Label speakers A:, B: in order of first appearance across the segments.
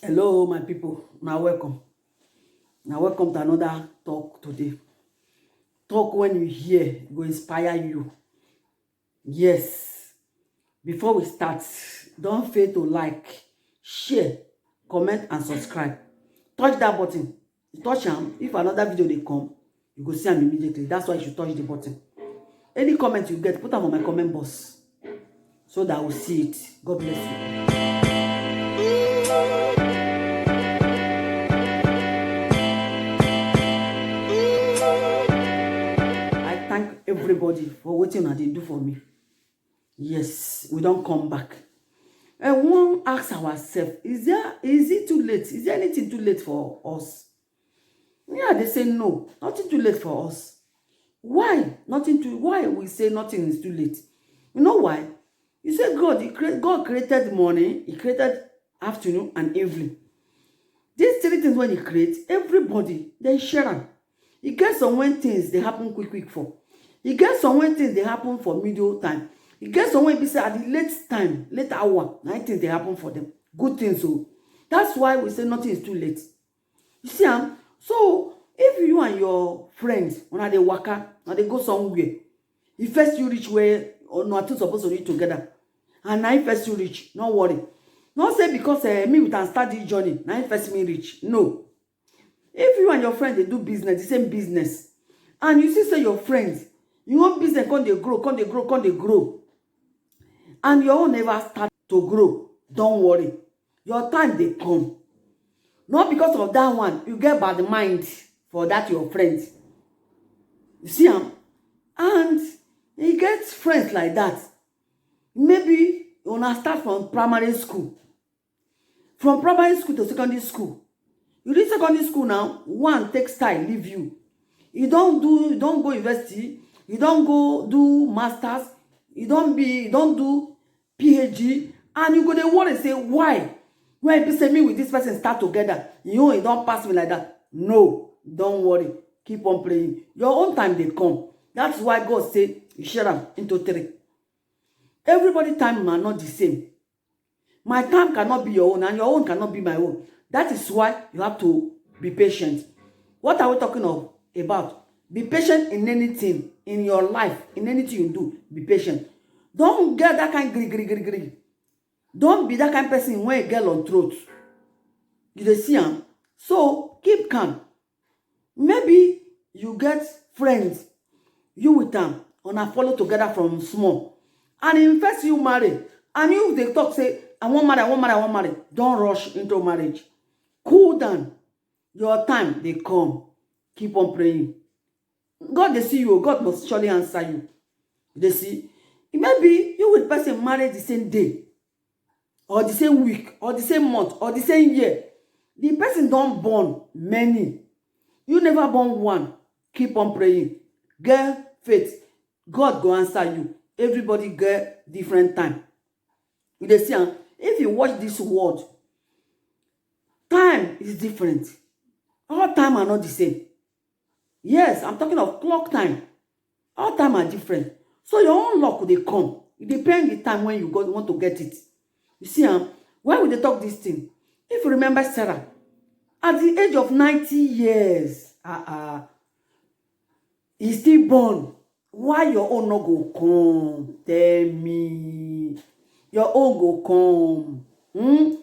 A: Hello, my people. Now welcome. Now welcome to another talk today. Talk when you hear it will inspire you. Yes. Before we start, don't fail to like, share, comment, and subscribe. Touch that button. You touch them. If another video they come, you go see them immediately. That's why you should touch the button. Any comment you get, put them on my comment box so that I will see it. God bless you. I thank everybody for waiting and they do for me. Yes, we don't come back. And one ask ourselves, is it too late? Is there anything too late for us? Yeah, they say no, nothing too late for us. Why? Why we say nothing is too late? You know why? You say God created morning, He created afternoon and evening. These three things when He creates, everybody, they share them. You get some when things they happen quick for. You get some when things they happen for middle time. You get some when be say at the late hour, things they happen for them. Good things. So that's why we say nothing is too late. You see, so if you and your friends, when they waka, and they go somewhere, if first you reach where or not supposed to reach together, and now first you reach, don't worry. Not say because me we can start this journey, now first me reach. No. If you and your friends they do business, the same business, and you see say your friends, you want business come they grow, and your own never start to grow, don't worry. Your time they come. Not because of that one, you get bad mind for that your friends. You see and you get friends like that. Maybe you wanna start from primary school. From primary school to secondary school. You reach secondary school now, one takes time, leave you. You don't go university, you don't go do masters, you don't do PhD, and you go to worry say why? When you say me with this person start together, you don't pass me like that. No, don't worry. Keep on praying. Your own time they come. That's why God said you share them into three. Everybody's time are not the same. My time cannot be your own, and your own cannot be my own. That is why you have to be patient. What are we talking about? Be patient in anything in your life, in anything you do. Be patient. Don't get that kind of gree. Don't be that kind of person when you get on throat. You see him. So keep calm. Maybe you get friends, you with them, on a follow together from small. And in first you marry, and you they talk say, I want marry. Don't rush into marriage. Cool down. Your time they come. Keep on praying. God they see you. God must surely answer you. They see. Maybe you with person married the same day, or the same week, or the same month, or the same year. The person don't born many. You never born one. Keep on praying. Get faith. God go answer you. Everybody get different time. You see, if you watch this world, time is different. All time are not the same. Yes, I'm talking of clock time. All time are different. So your own luck will they come. It depends the time when you want to get it. You see, why would they talk this thing? If you remember Sarah, at the age of 90 years, he's still born. Why your own no go come? Tell me. Your own go come.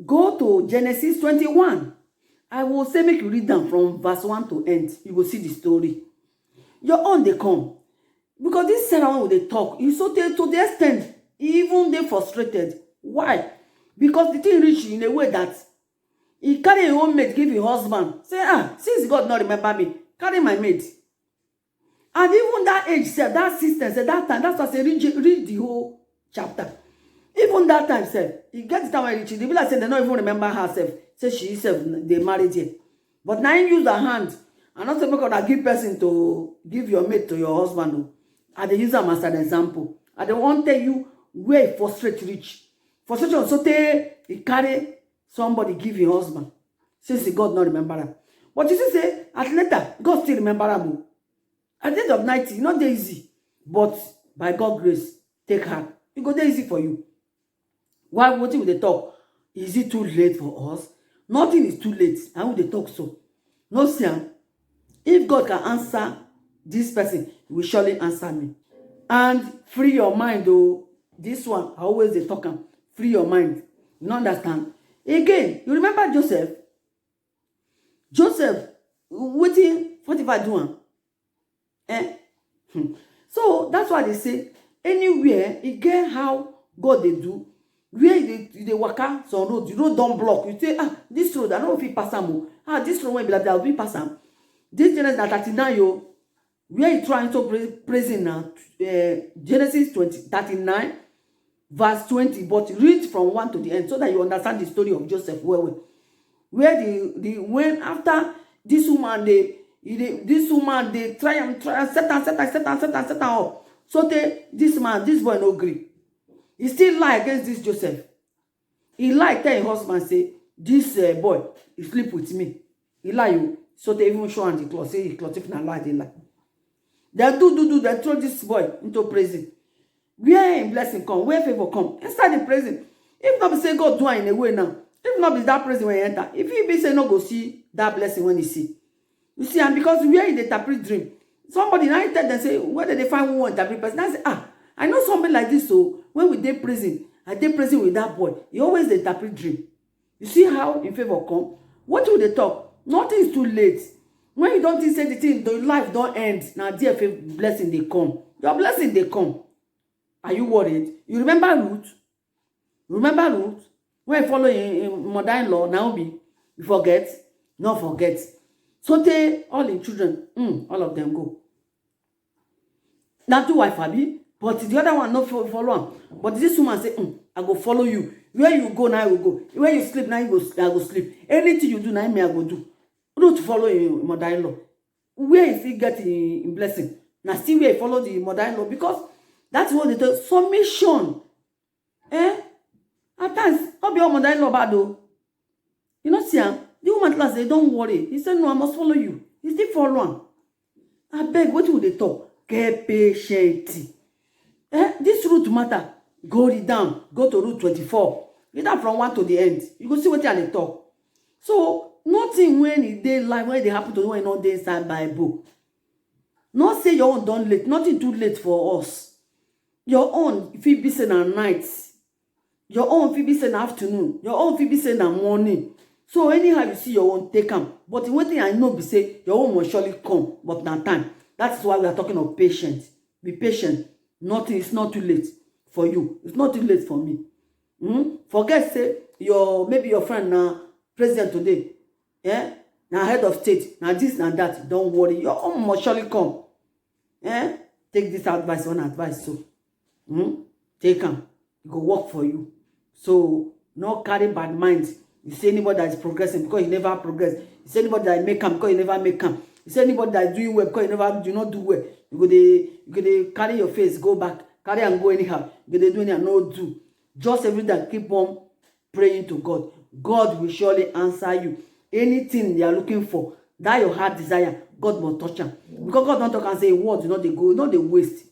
A: Go to Genesis 21. I will say make you read them from verse 1 to end. You will see the story. Your own they come. Because this Sarah one they talk, you so to the extent, even they frustrated. Why? Because the thing reached in a way that he carry his own mate, give his husband. Say, since God not remember me, carry my mate. And even that age said, that sister said, that time, that's why I say read the whole chapter. Even that time said, he gets down when the people said they don't even remember herself. Say she herself, they married here. But now you use her hand. And not because I give person to give your mate to your husband. And they use them as an example. And they won't tell you where frustrate reach. Frustration so he carry somebody give your husband. Since God not remember him. But you see, say, at later, God still remember him. At the end of 90, not easy. But by God's grace, take heart. It go easy for you. Why would they talk? Is it too late for us? Nothing is too late. I want to talk so. No, sir. If God can answer this person, he will surely answer me. And free your mind, though. This one, I always dey talk am. Free your mind. You don't understand? Again, you remember Joseph? Joseph, wetin Potiphar do am? So that's why they say anywhere e get how God dey do. Where you dey waka some road, you road don block. You say, this road I no fit pass am o. This road wey be like that I fit pass am. This Genesis na 39 yo. Where you try to praising now? Genesis 39 verse 20. But read from 1 to the end so that you understand the story of Joseph well. Where when after this woman they try and set up. So this boy no gree. He still lie against this Joseph. He lie tell his husband say this boy he sleep with me. He lie you. So they even show him the cloth. Say he cloth if na lie they lie. They they throw this boy into prison. Where blessing come, where favor come, inside the prison. If not be say God do it in a way now. If not be that prison when he enter. If he be say no go see that blessing when he see. You see, and because where in the interpret dream, somebody now tell them say, where did they find who interpret person? I say, I know something like this. So when we dey prison, I dey prison with that boy. He always interpret dream. You see how in favor come? What will they talk? Nothing is too late. When you don't think say the thing, the life don't end. Now dear blessing they come. Your blessing they come. Are you worried? You remember Ruth? Remember Ruth? When you follow in mother-in-law, Naomi, you forget? No forget. So they all in children, all of them go. Now two wife Abi, but the other one not follow him. But this woman say, I go follow you. Where you go, now I will go. Where you sleep, now I go sleep. Anything you do, now me I go do. Not to follow your mother-in-law. Where is he getting in blessing? Now still where he follow the mother-in-law because that's what they do. Submission. At times, not be all mother-in-law bad though. You know, see, the woman class, they don't worry. He said, no, I must follow you. He still follow him. I beg, what will they talk? Get patient. This route matter. Go it down. Go to route 24. Read that from 1 to the end. You go see what they talk. So, nothing when it dey life, when they happen to you, when not dey inside Bible. Not say your own done late. Nothing too late for us. Your own, if it be say na night. Your own, if it be say na afternoon. Your own, if it be say na morning. So anyhow you see your own, take them. But the one thing I know be say your own will surely come, but na time. That's why we are talking of patience. Be patient. Nothing is not too late for you. It's not too late for me. Forget say maybe your friend na president today. Now head of state. Now this and that. Don't worry. Your own must surely come. Take this advice, one advice. So take them. It go work for you. So no carry bad minds. You see anybody that is progressing because you never progress. You see anybody that make come because you never make come. You see anybody that is doing well because you never do not do well. You go dey carry your face, go back, carry and go anyhow. You go dey do anyhow, no do. Just every day keep on praying to God. God will surely answer you. Anything you are looking for, that your heart desire, God will touch them. Because God don't talk and say words, they go, they waste.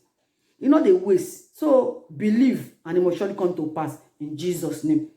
A: They waste. So believe and it will surely come to pass in Jesus' name.